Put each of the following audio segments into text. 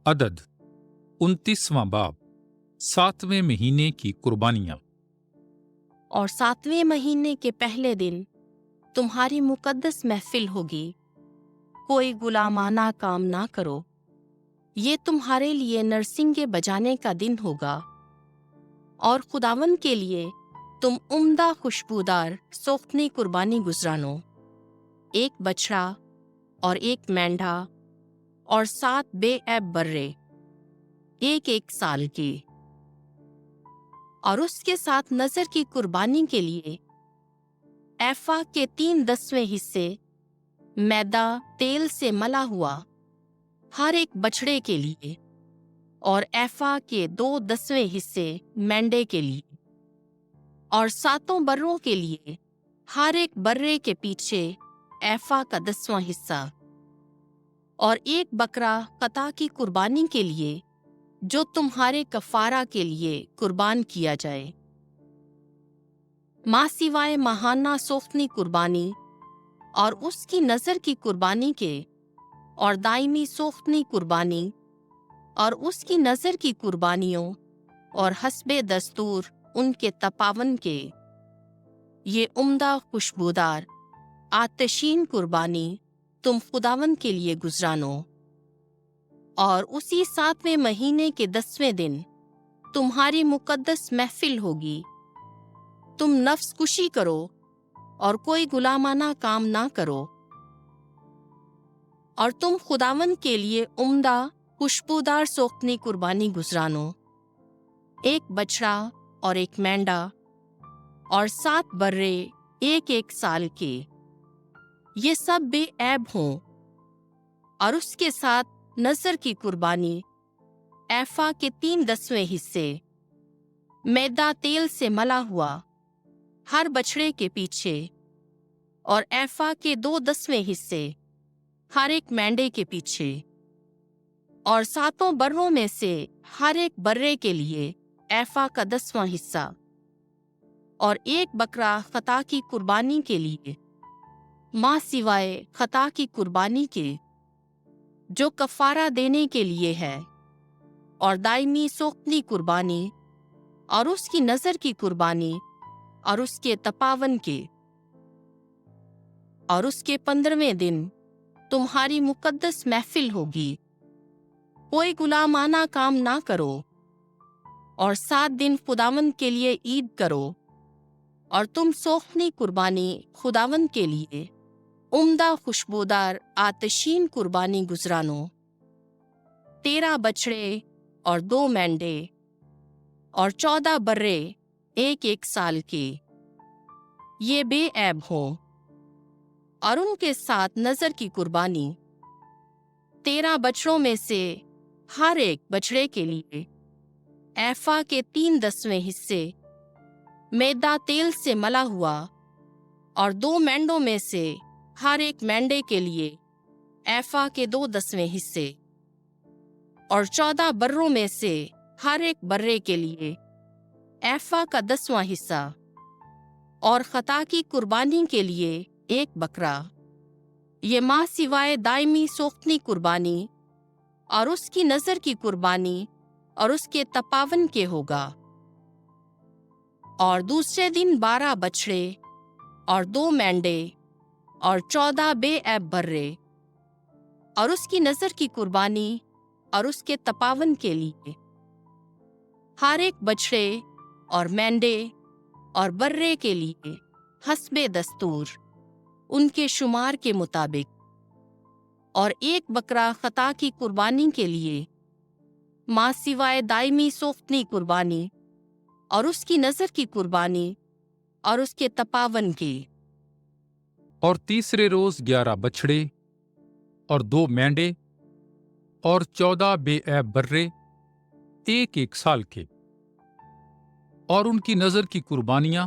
عدد 29واں باب 7ویں مہینے کی قربانیاں۔ اور 7ویں مہینے کے پہلے دن تمہاری مقدس محفل ہوگی، کوئی غلامانہ کام نہ کرو۔ یہ تمہارے لیے نرسنگے بجانے کا دن ہوگا، اور خداوند کے لیے تم عمدہ خوشبودار سوختنی قربانی گزرانو، ایک بچڑا اور ایک مینڈھا اور 7 بے عیب برے، ایک سال کے۔ اور اس کے ساتھ نذر کی قربانی کے لیے ایفا کے 3/10 حصے میدا تیل سے ملا ہوا ہر ایک بچڑے کے لیے، اور ایفا کے 2/10 حصے مینڈے کے لیے، اور 7 بروں کے لیے ہر ایک برے کے پیچھے ایفا کا 10واں حصہ، اور ایک بکرا قطع کی قربانی کے لیے جو تمہارے کفارہ کے لیے قربان کیا جائے۔ ماں سوائے ماہانہ سوختنی قربانی اور اس کی نذر کی قربانی کے، اور دائمی سوختنی قربانی اور اس کی نذر کی قربانیوں، اور حسب دستور ان کے تپاون کے، یہ عمدہ خوشبودار آتشین قربانی تم خداوند کے لیے گزرانو۔ اور اسی 7ویں مہینے کے 10ویں دن تمہاری مقدس محفل ہوگی، تم نفس کشی کرو اور کوئی غلامانہ کام نہ کرو، اور تم خداوند کے لیے عمدہ خوشبودار سوختنی قربانی گزرانو، ایک بچڑا اور ایک مینڈا اور 7 برے ایک سال کے، یہ سب بے عیب ہوں۔ اور اس کے ساتھ نذر کی قربانی ایفا کے 3/10 حصے میدا تیل سے ملا ہوا ہر بچڑے کے پیچھے، اور ایفا کے 2/10 حصے ہر ایک مینڈے کے پیچھے، اور 7 بروں میں سے ہر ایک برے کے لیے ایفا کا 10واں حصہ، اور ایک بکرا خطا کی قربانی کے لیے، ماں سوائے خطا کی قربانی کے جو کفارہ دینے کے لیے ہے، اور دائمی سوختنی قربانی اور اس کی نذر کی قربانی اور اس کے تپاون کے۔ اور اس کے 15ویں دن تمہاری مقدس محفل ہوگی، کوئی غلامانہ کام نہ کرو، اور 7 دن خداوند کے لیے عید کرو، اور تم سوختنی قربانی خداوند کے لیے عمدہ خوشبودار آتشین قربانی گزرانو، 13 بچڑے اور 2 مینڈے اور 14 برے ایک سال کے، یہ بے عیب ہوں۔ اور ان کے ساتھ نذر کی قربانی 13 بچڑوں میں سے ہر ایک بچڑے کے لیے ایفا کے 3/10 حصے میدا تیل سے ملا ہوا، اور 2 مینڈوں میں سے ہر ایک مینڈے کے لیے ایفا کے 2/10 حصے، اور 14 بروں میں سے ہر ایک برے کے لیے ایفا کا 10واں حصہ، اور خطا کی قربانی کے لیے ایک بکرا، یہ ماں سوائے دائمی سوختنی قربانی اور اس کی نذر کی قربانی اور اس کے تپاون کے ہوگا۔ اور دوسرے دن 12 بچڑے اور 2 مینڈے اور 14 بے عیب برے، اور اس کی نذر کی قربانی اور اس کے تپاون کے لیے، ہر ایک بچڑے اور مینڈے اور برے کے لیے حسب دستور ان کے شمار کے مطابق، اور ایک بکرا خطا کی قربانی کے لیے، ماں سوائے دائمی سوختنی قربانی اور اس کی نذر کی قربانی اور اس کے تپاون کے۔ اور تیسرے روز 11 بچھڑے اور 2 مینڈے اور 14 بے عیب برے ایک سال کے، اور ان کی نذر کی قربانیاں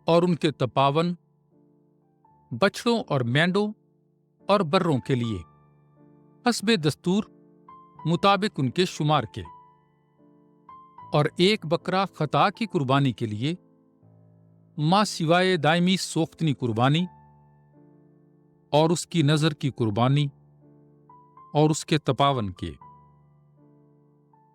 اور ان کے تپاون، بچڑوں اور مینڈوں اور بروں کے لیے حسب دستور مطابق ان کے شمار کے، اور ایک بکرا خطا کی قربانی کے لیے، ماں سوائے دائمی سوختنی قربانی اور اس کی نذر کی قربانی اور اس کے تپاون کے،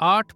8